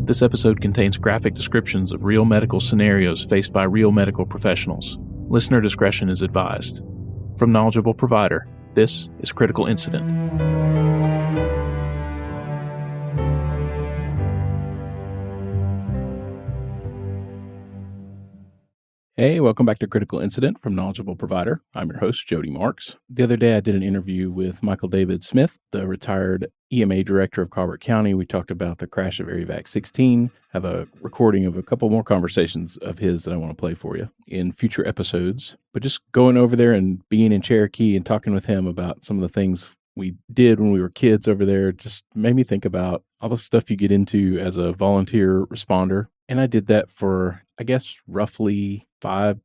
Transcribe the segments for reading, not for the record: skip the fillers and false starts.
This episode contains graphic descriptions of real medical scenarios faced by real medical professionals. Listener discretion is advised. From Knowledgeable Provider, this is Critical Incident. Hey, welcome back to Critical Incident from Knowledgeable Provider. I'm your host, Jody Marks. The other day, I did an interview with Michael David Smith, the retired EMA director of Colbert County. We talked about the crash of AirVac 16. Have a recording of a couple more conversations of his that I want to play for you in future episodes. But just going over there and being in Cherokee and talking with him about some of the things we did when we were kids over there just made me think about all the stuff you get into as a volunteer responder. And I did that for, I guess, roughly 5-6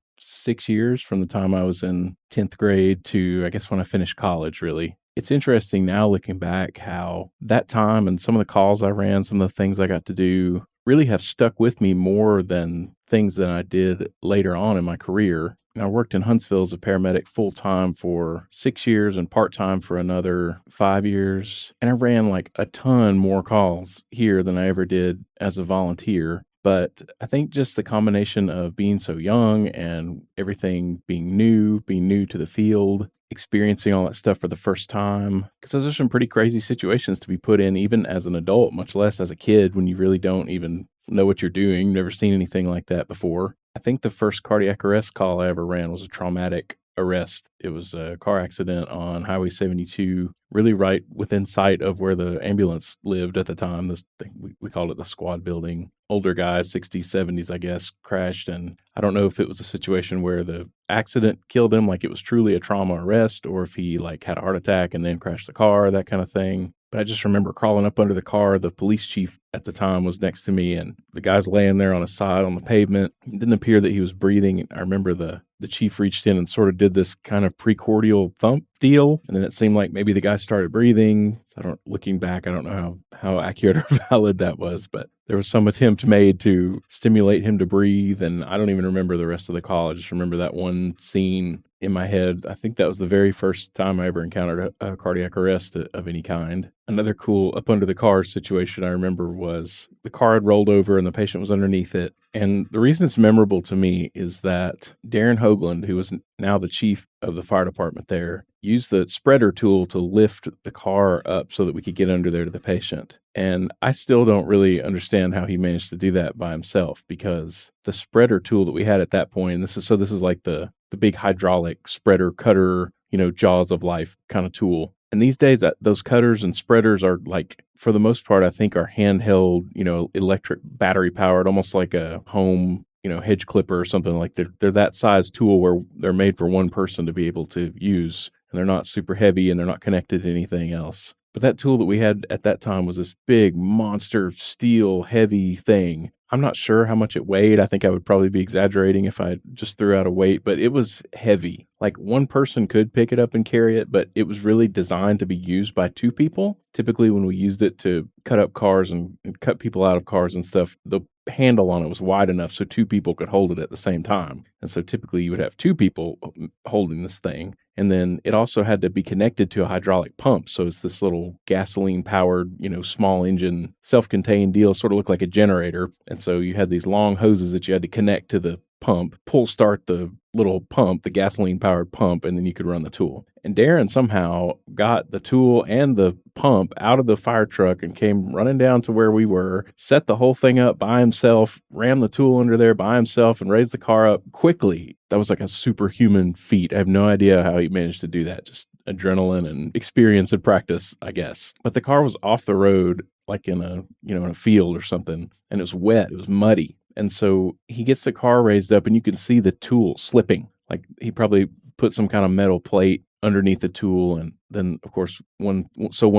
years from the time I was in 10th grade to, I guess, when I finished college, really. It's interesting now looking back how that time and some of the calls I ran, some of the things I got to do really have stuck with me more than things that I did later on in my career. And I worked in Huntsville as a paramedic full-time for 6 years and part-time for another 5 years. And I ran like a ton more calls here than I ever did as a volunteer. But I think just the combination of being so young and everything being new to the field, experiencing all that stuff for the first time, because those are some pretty crazy situations to be put in even as an adult, much less as a kid when you really don't even know what you're doing, never seen anything like that before. I think the first cardiac arrest call I ever ran was a traumatic arrest. It was a car accident on Highway 72, really right within sight of where the ambulance lived at the time. This thing, we called it the squad building. Older guys, 60s, 70s, I guess, crashed. And I don't know if it was a situation where the accident killed him, like it was truly a trauma arrest, or if he like had a heart attack and then crashed the car, that kind of thing. But I just remember crawling up under the car. The police chief at the time was next to me, and the guy's laying there on his side on the pavement. It didn't appear that he was breathing. I remember the chief reached in and sort of did this kind of precordial thump deal, and then it seemed like maybe the guy started breathing. So looking back, I don't know how accurate or valid that was, but there was some attempt made to stimulate him to breathe, and I don't even remember the rest of the call. I just remember that one scene in my head. I think that was the very first time I ever encountered a cardiac arrest of any kind. Another cool up under the car situation I remember was the car had rolled over and the patient was underneath it. And the reason it's memorable to me is that Darren Hoagland, who was now the chief of the fire department there, used the spreader tool to lift the car up so that we could get under there to the patient. And I still don't really understand how he managed to do that by himself, because the spreader tool that we had at that point, and this is like the big hydraulic spreader cutter, jaws of life kind of tool. And these days, those cutters and spreaders are like, for the most part, I think are handheld, electric battery powered, almost like a home, hedge clipper or something. Like they're that size tool where they're made for one person to be able to use. And they're not super heavy and they're not connected to anything else. But that tool that we had at that time was this big monster steel heavy thing. I'm not sure how much it weighed. I think I would probably be exaggerating if I just threw out a weight, but it was heavy. Like one person could pick it up and carry it, but it was really designed to be used by two people. Typically when we used it to cut up cars and cut people out of cars and stuff, the handle on it was wide enough so two people could hold it at the same time. And so typically you would have two people holding this thing. And then it also had to be connected to a hydraulic pump. So it's this little gasoline powered, small engine, self-contained deal, sort of looked like a generator. And so you had these long hoses that you had to connect to the pump, pull start the little pump, the gasoline powered pump, and then you could run the tool. And Darren somehow got the tool and the pump out of the fire truck and came running down to where we were, set the whole thing up by himself, ran the tool under there by himself, and raised the car up quickly. That was like a superhuman feat. I have no idea how he managed to do that. Just adrenaline and experience and practice, I guess. But the car was off the road, like in a field or something, and it was wet. It was muddy. And so he gets the car raised up and you can see the tool slipping. Like he probably put some kind of metal plate underneath the tool. And then of course, one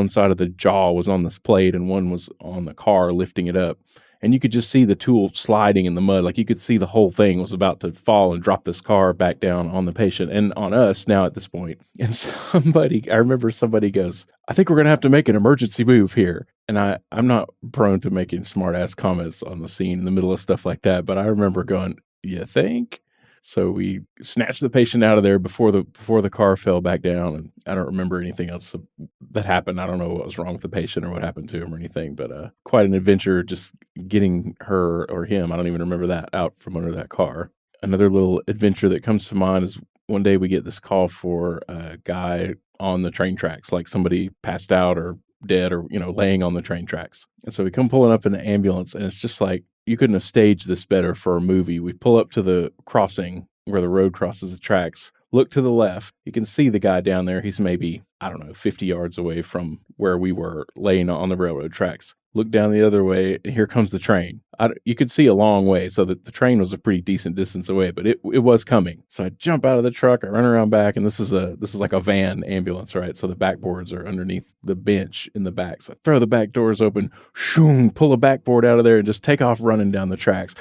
side of the jaw was on this plate and one was on the car lifting it up. And you could just see the tool sliding in the mud. Like you could see the whole thing was about to fall and drop this car back down on the patient and on us now at this point. And I remember somebody goes, I think we're going to have to make an emergency move here. And I'm not prone to making smart ass comments on the scene in the middle of stuff like that. But I remember going, you think? So we snatched the patient out of there before the car fell back down, and I don't remember anything else that happened. I don't know what was wrong with the patient or what happened to him or anything, but quite an adventure just getting her or him, I don't even remember that, out from under that car. Another little adventure that comes to mind is one day we get this call for a guy on the train tracks, like somebody passed out or dead or, laying on the train tracks. And so we come pulling up in the ambulance, and it's just like, you couldn't have staged this better for a movie. We pull up to the crossing where the road crosses the tracks, look to the left. You can see the guy down there. He's maybe, 50 yards away from where we were laying on the railroad tracks. Look down the other way, and here comes the train. You could see a long way, so that the train was a pretty decent distance away, but it was coming. So I jump out of the truck, I run around back, and this is like a van ambulance, right? So the backboards are underneath the bench in the back. So I throw the back doors open, shoom, pull a backboard out of there, and just take off running down the tracks,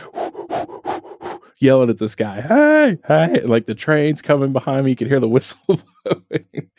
yelling at this guy, hey, hey, like the train's coming behind me. You could hear the whistle blowing.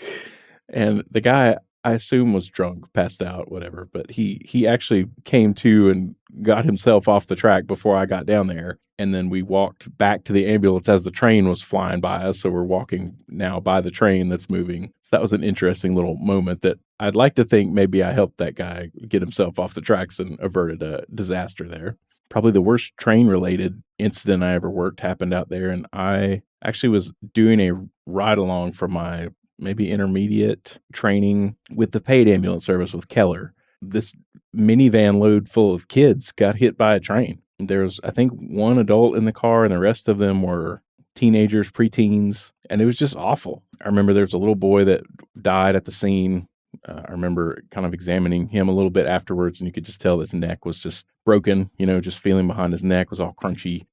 And the guy, I assume, was drunk, passed out, whatever, but he actually came to and got himself off the track before I got down there. And then we walked back to the ambulance as the train was flying by us. So we're walking now by the train that's moving. So that was an interesting little moment that I'd like to think maybe I helped that guy get himself off the tracks and averted a disaster there. Probably the worst train-related incident I ever worked happened out there. And I actually was doing a ride-along for my maybe intermediate training with the paid ambulance service with Keller. This minivan load full of kids got hit by a train. There was, I think, one adult in the car, and the rest of them were teenagers, preteens, and it was just awful. I remember there was a little boy that died at the scene. I remember kind of examining him a little bit afterwards, and you could just tell his neck was just broken, just feeling behind his neck was all crunchy.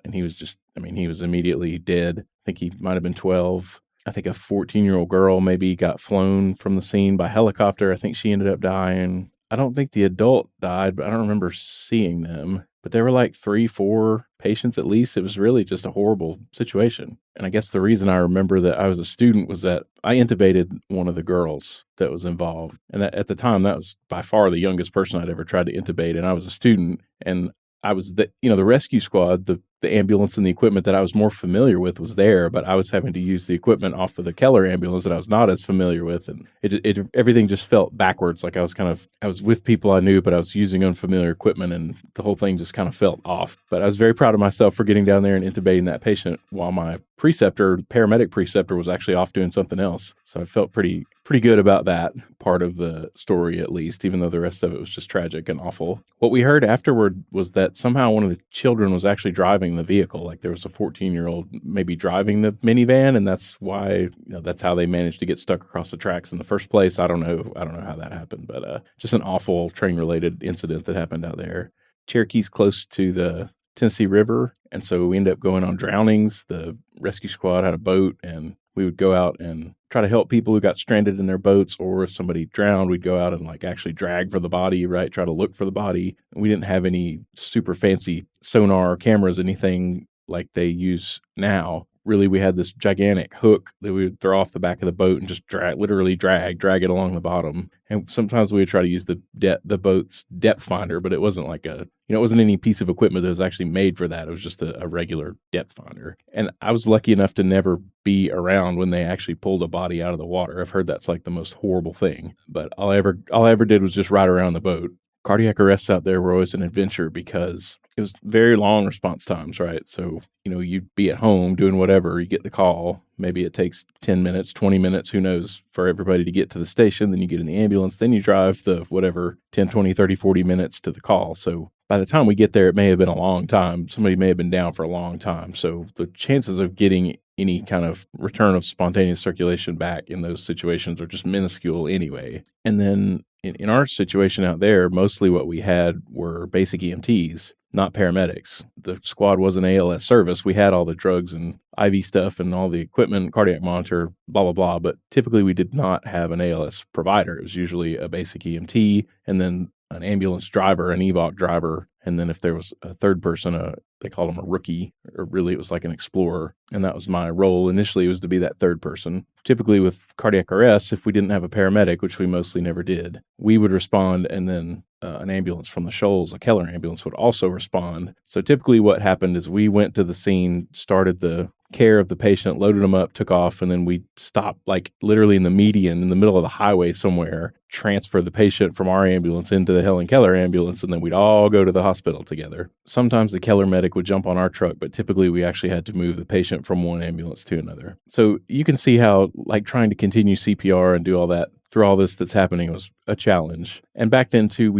And he was he was immediately dead. I think he might have been 12. I think a 14-year-old girl maybe got flown from the scene by helicopter. I think she ended up dying. I don't think the adult died, but I don't remember seeing them. But there were like 3-4 patients at least. It was really just a horrible situation. And I guess the reason I remember that I was a student was that I intubated one of the girls that was involved. And at the time, that was by far the youngest person I'd ever tried to intubate. And I was a student, and I was the rescue squad, the ambulance and the equipment that I was more familiar with was there, but I was having to use the equipment off of the Keller ambulance that I was not as familiar with. And everything just felt backwards. Like I was with people I knew, but I was using unfamiliar equipment, and the whole thing just kind of felt off. But I was very proud of myself for getting down there and intubating that patient while my paramedic preceptor was actually off doing something else. So I felt pretty good about that part of the story, at least, even though the rest of it was just tragic and awful. What we heard afterward was that somehow one of the children was actually driving the vehicle. Like there was a 14-year-old maybe driving the minivan, and that's why, that's how they managed to get stuck across the tracks in the first place. I don't know how that happened, but just an awful train-related incident that happened out there. Cherokee's close to the Tennessee River, and so we ended up going on drownings. The rescue squad had a boat, and we would go out and try to help people who got stranded in their boats, or if somebody drowned, we'd go out and actually drag for the body, right? Try to look for the body. We didn't have any super fancy sonar or cameras, anything like they use now. Really, we had this gigantic hook that we would throw off the back of the boat and just drag it along the bottom. And sometimes we would try to use the boat's depth finder, but it wasn't it wasn't any piece of equipment that was actually made for that. It was just a regular depth finder. And I was lucky enough to never be around when they actually pulled a body out of the water. I've heard that's like the most horrible thing, but all I ever did was just ride around the boat. Cardiac arrests out there were always an adventure because it was very long response times, right? So, you'd be at home doing whatever, you get the call, maybe it takes 10 minutes, 20 minutes, who knows, for everybody to get to the station, then you get in the ambulance, then you drive the 10, 20, 30, 40 minutes to the call. So by the time we get there, it may have been a long time. Somebody may have been down for a long time. So the chances of getting any kind of return of spontaneous circulation back in those situations are just minuscule anyway. And then in our situation out there, mostly what we had were basic EMTs, not paramedics. The squad was an ALS service. We had all the drugs and IV stuff and all the equipment, cardiac monitor, blah, blah, blah. But typically we did not have an ALS provider. It was usually a basic EMT and then an ambulance driver, an EVOC driver. And then if there was a third person, they called him a rookie, or really it was like an explorer. And that was my role. Initially, it was to be that third person. Typically with cardiac arrest, if we didn't have a paramedic, which we mostly never did, we would respond, and then an ambulance from the Shoals, a Keller ambulance, would also respond. So typically what happened is we went to the scene, started the care of the patient, loaded them up, took off, and then we stopped like literally in the median in the middle of the highway somewhere, transfer the patient from our ambulance into the Helen Keller ambulance, and then we'd all go to the hospital together. Sometimes the Keller medic would jump on our truck, but typically we actually had to move the patient from one ambulance to another. So you can see how like trying to continue CPR and do all that through all this that's happening was a challenge. And back then too,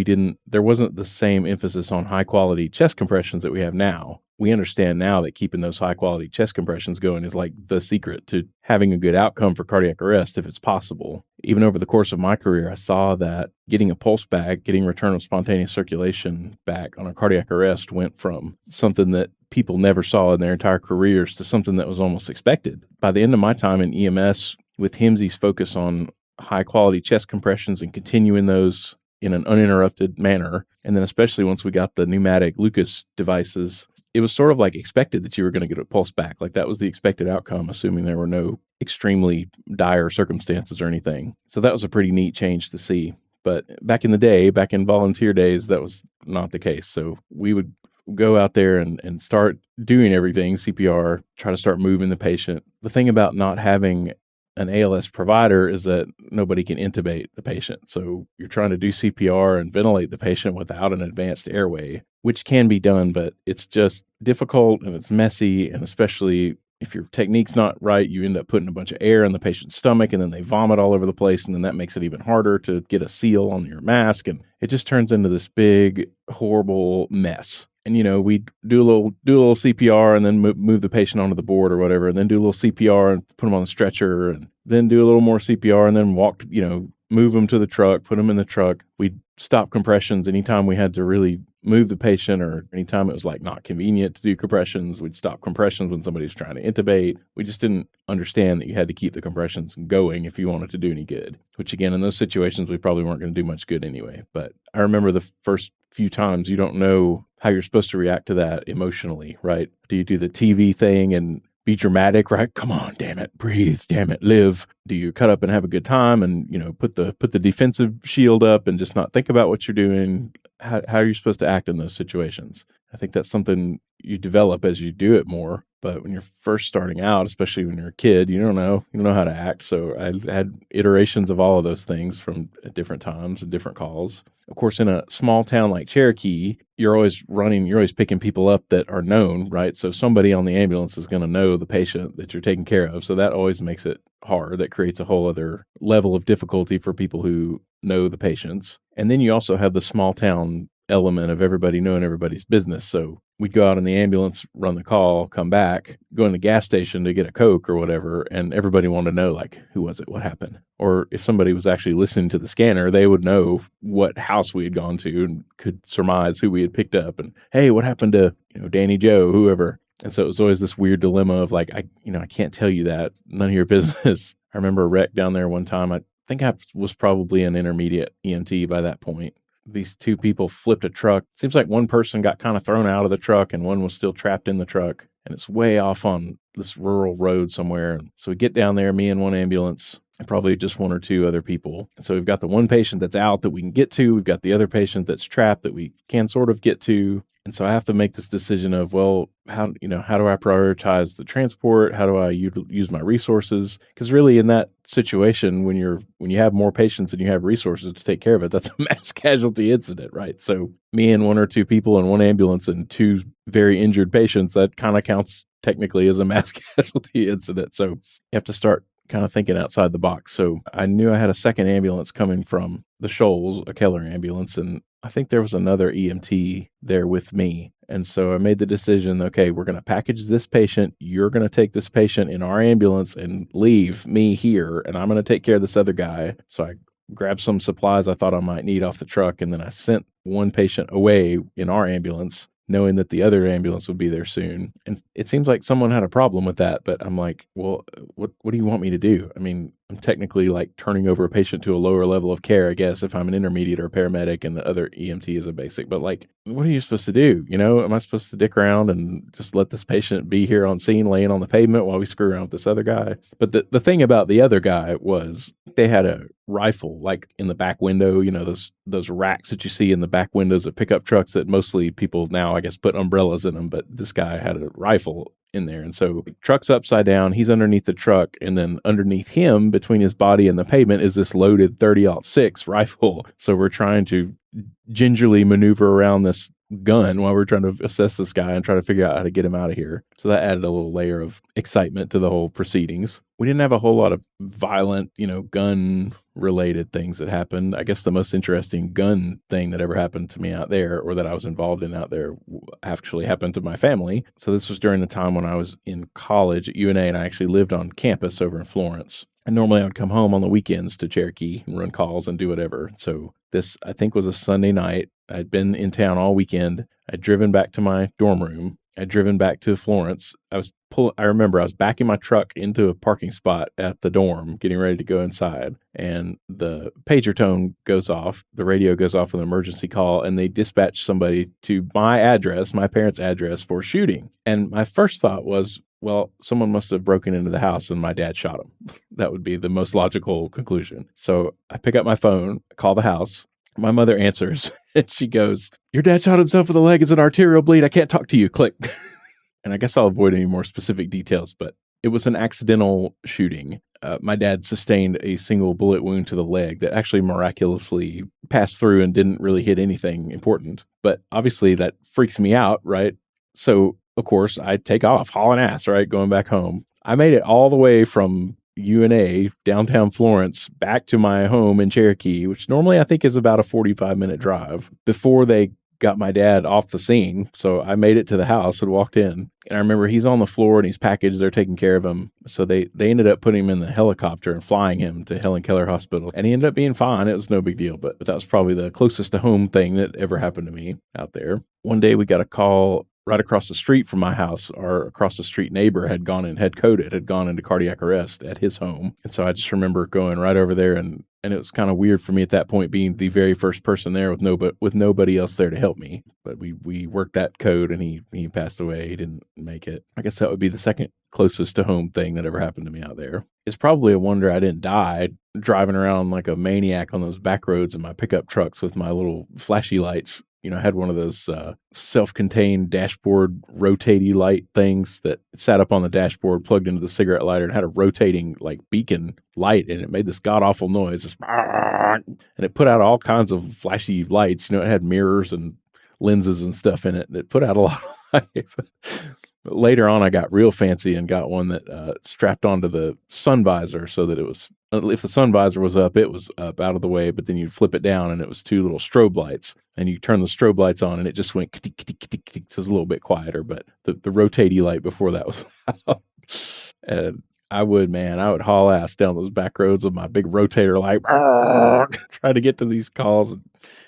there wasn't the same emphasis on high quality chest compressions that we have now. We understand now that keeping those high quality chest compressions going is like the secret to having a good outcome for cardiac arrest if it's possible. Even over the course of my career, I saw that getting a pulse back, getting return of spontaneous circulation back on a cardiac arrest went from something that people never saw in their entire careers to something that was almost expected. By the end of my time in EMS, with HIMSE's focus on high quality chest compressions and continuing those in an uninterrupted manner, and then especially once we got the pneumatic Lucas devices, it was sort of like expected that you were going to get a pulse back. Like that was the expected outcome, assuming there were no extremely dire circumstances or anything. So that was a pretty neat change to see. But back in the day, back in volunteer days, that was not the case. So we would go out there and start doing everything, CPR, try to start moving the patient. The thing about not having an ALS provider is that nobody can intubate the patient. So you're trying to do CPR and ventilate the patient without an advanced airway, which can be done, but it's just difficult and it's messy. And especially if your technique's not right, you end up putting a bunch of air in the patient's stomach and then they vomit all over the place. And then that makes it even harder to get a seal on your mask. And it just turns into this big, horrible mess. And, we do a little CPR and then move the patient onto the board or whatever, and then do a little CPR and put them on the stretcher, and then do a little more CPR and then move them to the truck, put them in the truck. We'd stop compressions anytime we had to really move the patient, or anytime it was like not convenient to do compressions. We'd stop compressions when somebody was trying to intubate. We just didn't understand that you had to keep the compressions going if you wanted to do any good, which again, in those situations, we probably weren't going to do much good anyway. But I remember the first few times you don't know how you're supposed to react to that emotionally, right? Do you do the TV thing and be dramatic, right? Come on, damn it, breathe, damn it, live. Do you cut up and have a good time and, put the defensive shield up and just not think about what you're doing? How are you supposed to act in those situations? I think that's something you develop as you do it more. But when you're first starting out, especially when you're a kid, you don't know how to act. So I had iterations of all of those things from at different times and different calls. Of course, in a small town like Cherokee, you're always picking people up that are known, right? So somebody on the ambulance is going to know the patient that you're taking care of. So that always makes it hard. That creates a whole other level of difficulty for people who know the patients. And then you also have the small town element of everybody knowing everybody's business. So we'd go out in the ambulance, run the call, come back, go in the gas station to get a Coke or whatever, and everybody wanted to know, like, who was it? What happened? Or if somebody was actually listening to the scanner, they would know what house we had gone to and could surmise who we had picked up. And, hey, what happened to, Danny Joe, whoever? And so it was always this weird dilemma of like, I can't tell you that. None of your business. I remember a wreck down there one time. I think I was probably an intermediate EMT by that point. These two people flipped a truck. Seems like one person got kind of thrown out of the truck and one was still trapped in the truck. And it's way off on this rural road somewhere. So we get down there, me and one ambulance, and probably just one or two other people. And so we've got the one patient that's out that we can get to. We've got the other patient that's trapped that we can sort of get to. And so I have to make this decision of, well, how do I prioritize the transport? How do I use my resources? Because really in that situation, when you have more patients and you have resources to take care of it, that's a mass casualty incident, right? So me and one or two people in one ambulance and two very injured patients, that kind of counts technically as a mass casualty incident. So you have to start kind of thinking outside the box. So I knew I had a second ambulance coming from the Shoals, a Keller ambulance, and I think there was another EMT there with me. And so I made the decision, okay, we're going to package this patient. You're going to take this patient in our ambulance and leave me here, and I'm going to take care of this other guy. So I grabbed some supplies I thought I might need off the truck, and then I sent one patient away in our ambulance, knowing that the other ambulance would be there soon. And it seems like someone had a problem with that, but I'm like, well, what do you want me to do? I mean, I'm technically like turning over a patient to a lower level of care, I guess, if I'm an intermediate or a paramedic and the other EMT is a basic. But like, what are you supposed to do? Am I supposed to dick around and just let this patient be here on scene laying on the pavement while we screw around with this other guy? But the thing about the other guy was they had a rifle like in the back window, those racks that you see in the back windows of pickup trucks that mostly people now, I guess, put umbrellas in them. But this guy had a rifle in there. And so truck's upside down, he's underneath the truck, and then underneath him, between his body and the pavement, is this loaded 30-06 rifle. So we're trying to gingerly maneuver around this gun while we're trying to assess this guy and try to figure out how to get him out of here. So that added a little layer of excitement to the whole proceedings. We didn't have a whole lot of violent, gun related things that happened. I guess the most interesting gun thing that ever happened to me out there, or that I was involved in out there, actually happened to my family. So this was during the time when I was in college at UNA, and I actually lived on campus over in Florence. And normally I would come home on the weekends to Cherokee and run calls and do whatever. So this, I think, was a Sunday night. I'd been in town all weekend. I'd driven back to my dorm room. I'd driven back to Florence. I remember I was backing my truck into a parking spot at the dorm, getting ready to go inside. And the pager tone goes off. The radio goes off with an emergency call, and they dispatch somebody to my address, my parents' address, for shooting. And my first thought was, well, someone must have broken into the house and my dad shot him. That would be the most logical conclusion. So I pick up my phone, call the house. My mother answers, and she goes, "Your dad shot himself in the leg. It's an arterial bleed. I can't talk to you." Click. And I guess I'll avoid any more specific details, but it was an accidental shooting. My dad sustained a single bullet wound to the leg that actually miraculously passed through and didn't really hit anything important. But obviously that freaks me out, right? So, of course, I take off, hauling ass, right, going back home. I made it all the way from UNA, downtown Florence, back to my home in Cherokee, which normally I think is about a 45-minute drive, before they got my dad off the scene. So I made it to the house and walked in. And I remember he's on the floor and he's packaged. They're taking care of him. So they ended up putting him in the helicopter and flying him to Helen Keller Hospital. And he ended up being fine. It was no big deal. But that was probably the closest to home thing that ever happened to me out there. One day we got a call right across the street from my house. Our across the street neighbor had gone into cardiac arrest at his home. And so I just remember going right over there, and it was kind of weird for me at that point, being the very first person there with nobody else there to help me. But we worked that code, and he passed away. He didn't make it. I guess that would be the second closest to home thing that ever happened to me out there. It's probably a wonder I didn't die driving around like a maniac on those back roads in my pickup trucks with my little flashy lights. I had one of those self-contained dashboard rotating light things that sat up on the dashboard, plugged into the cigarette lighter, and had a rotating like beacon light, and it made this god-awful noise, and it put out all kinds of flashy lights. It had mirrors and lenses and stuff in it, and it put out a lot of light. But later on, I got real fancy and got one that strapped onto the sun visor, so that it was, if the sun visor was up, it was up out of the way, but then you'd flip it down and it was two little strobe lights, and you turn the strobe lights on and it just went so it was a little bit quieter, but the rotatey light before that was out. And I would haul ass down those back roads with my big rotator light, try to get to these calls.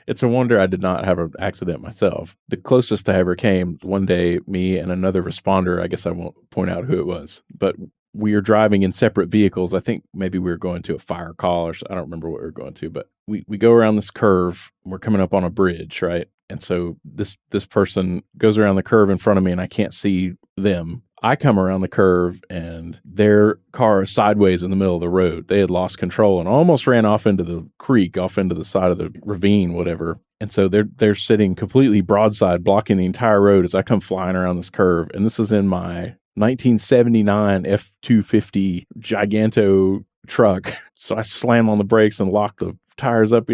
It's a wonder I did not have an accident myself. The closest I ever came, one day, me and another responder, I guess I won't point out who it was, but we were driving in separate vehicles. I think maybe we were going to a fire call, or I don't remember what we were going to, but we go around this curve. We're coming up on a bridge, right? And so this person goes around the curve in front of me, and I can't see them. I come around the curve, and their car is sideways in the middle of the road. They had lost control and almost ran off into the creek, off into the side of the ravine, whatever. And so they're sitting completely broadside, blocking the entire road as I come flying around this curve. And this is in my 1979 F-250 Giganto truck. So I slam on the brakes and lock the tires up,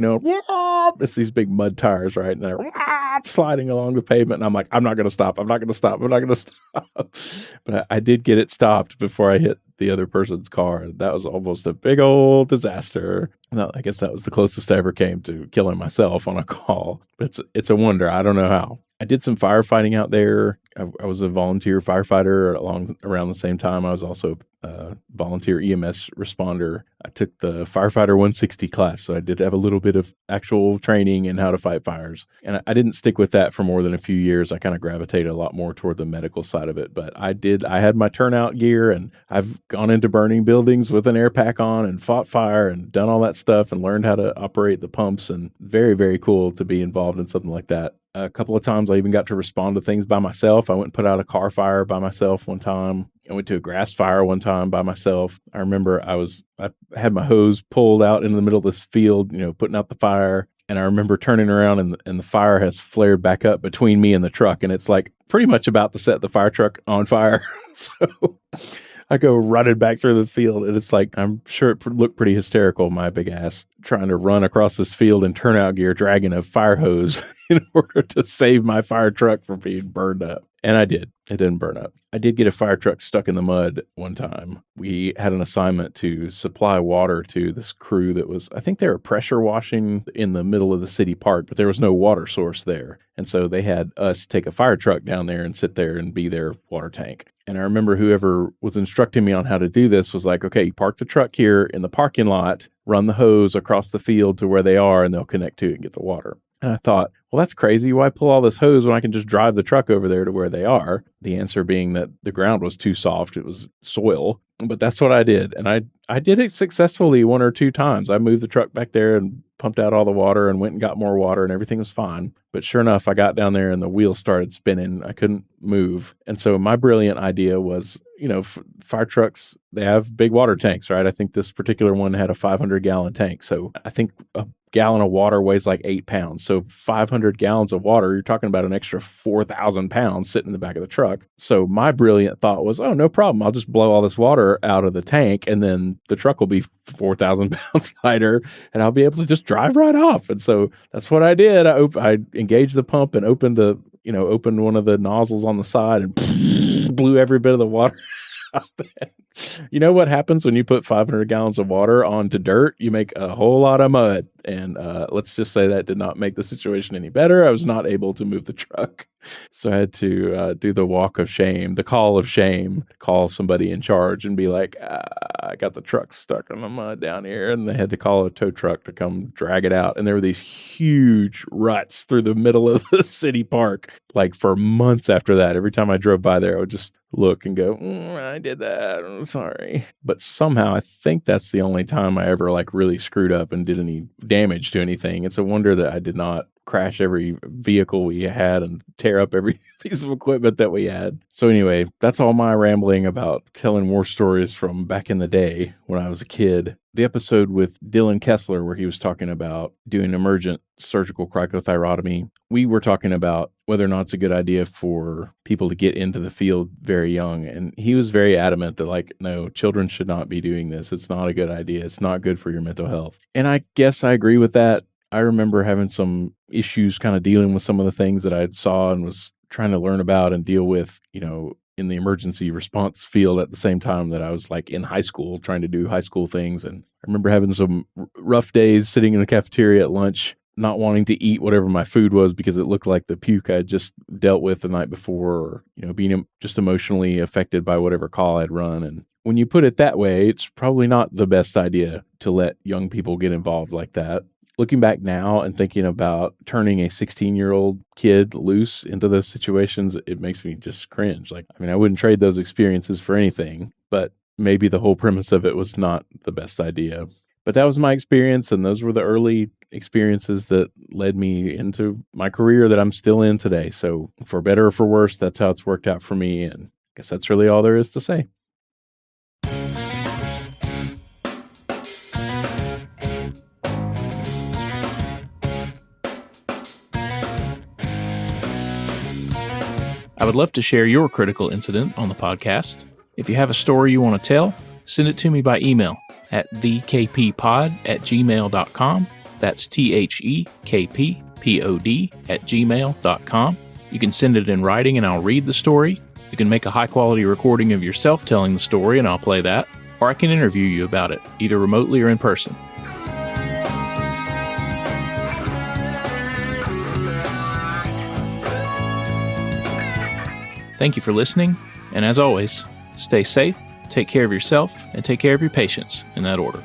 it's these big mud tires, right? And they're sliding along the pavement. And I'm like, I'm not going to stop. But I did get it stopped before I hit the other person's car. That was almost a big old disaster. No, I guess that was the closest I ever came to killing myself on a call. It's a wonder. I don't know how. I did some firefighting out there. I was a volunteer firefighter around the same time. I was also a volunteer EMS responder. I took the firefighter 160 class, so I did have a little bit of actual training in how to fight fires. And I didn't stick with that for more than a few years. I kind of gravitated a lot more toward the medical side of it. But I had my turnout gear, and I've gone into burning buildings with an air pack on and fought fire and done all that stuff and learned how to operate the pumps. And very, very cool to be involved in something like that. A couple of times I even got to respond to things by myself. I went and put out a car fire by myself one time. I went to a grass fire one time by myself. I remember I had my hose pulled out into the middle of this field, putting out the fire. And I remember turning around, and the fire has flared back up between me and the truck. And it's like pretty much about to set the fire truck on fire. So I go running back through the field, and it's like, I'm sure it looked pretty hysterical, my big ass, trying to run across this field in turnout gear, dragging a fire hose in order to save my fire truck from being burned up. And I did. It didn't burn up. I did get a fire truck stuck in the mud one time. We had an assignment to supply water to this crew that was, I think they were pressure washing in the middle of the city park, but there was no water source there. And so they had us take a fire truck down there and sit there and be their water tank. And I remember whoever was instructing me on how to do this was like, okay, you park the truck here in the parking lot, run the hose across the field to where they are, and they'll connect to it and get the water. And I thought, well, that's crazy. Why pull all this hose when I can just drive the truck over there to where they are? The answer being that the ground was too soft. It was soil. But that's what I did. And I did it successfully one or two times. I moved the truck back there and pumped out all the water and went and got more water, and everything was fine. But sure enough, I got down there and the wheels started spinning. I couldn't move. And so my brilliant idea was, fire trucks, they have big water tanks, right? I think this particular one had a 500-gallon tank. So I think a gallon of water weighs like 8 pounds. So 500 gallons of water, you're talking about an extra 4,000 pounds sitting in the back of the truck. So my brilliant thought was, oh, no problem. I'll just blow all this water out of the tank, and then the truck will be 4,000 pounds lighter, and I'll be able to just drive right off. And so that's what I did. I engaged the pump and opened one of the nozzles on the side and blew every bit of the water out there. You know what happens when you put 500 gallons of water onto dirt? You make a whole lot of mud. And let's just say that did not make the situation any better. I was not able to move the truck. So I had to do the walk of shame, the call of shame, call somebody in charge and be like, I got the truck stuck in the mud down here. And they had to call a tow truck to come drag it out. And there were these huge ruts through the middle of the city park. Like for months after that, every time I drove by there, I would just look and go, I did that. I'm sorry. But somehow I think that's the only time I ever really screwed up and did any damage to anything. It's a wonder that I did not crash every vehicle we had and tear up every piece of equipment that we had. So anyway, that's all my rambling about telling war stories from back in the day when I was a kid. The episode with Dylan Kessler, where he was talking about doing emergent surgical cricothyrotomy, we were talking about whether or not it's a good idea for people to get into the field very young. And he was very adamant that no, children should not be doing this. It's not a good idea. It's not good for your mental health. And I guess I agree with that. I remember having some issues kind of dealing with some of the things that I saw and was trying to learn about and deal with, in the emergency response field at the same time that I was in high school trying to do high school things. And I remember having some rough days sitting in the cafeteria at lunch, not wanting to eat whatever my food was because it looked like the puke I'd just dealt with the night before, or, being just emotionally affected by whatever call I'd run. And when you put it that way, it's probably not the best idea to let young people get involved like that. Looking back now and thinking about turning a 16-year-old kid loose into those situations, it makes me just cringe. I wouldn't trade those experiences for anything, but maybe the whole premise of it was not the best idea. But that was my experience, and those were the early experiences that led me into my career that I'm still in today. So for better or for worse, that's how it's worked out for me, and I guess that's really all there is to say. I would love to share your critical incident on the podcast. If you have a story you want to tell, send it to me by email at thekppod@gmail.com. That's thekppod@gmail.com. You can send it in writing and I'll read the story. You can make a high-quality recording of yourself telling the story and I'll play that. Or I can interview you about it, either remotely or in person. Thank you for listening, and as always, stay safe, take care of yourself, and take care of your patients in that order.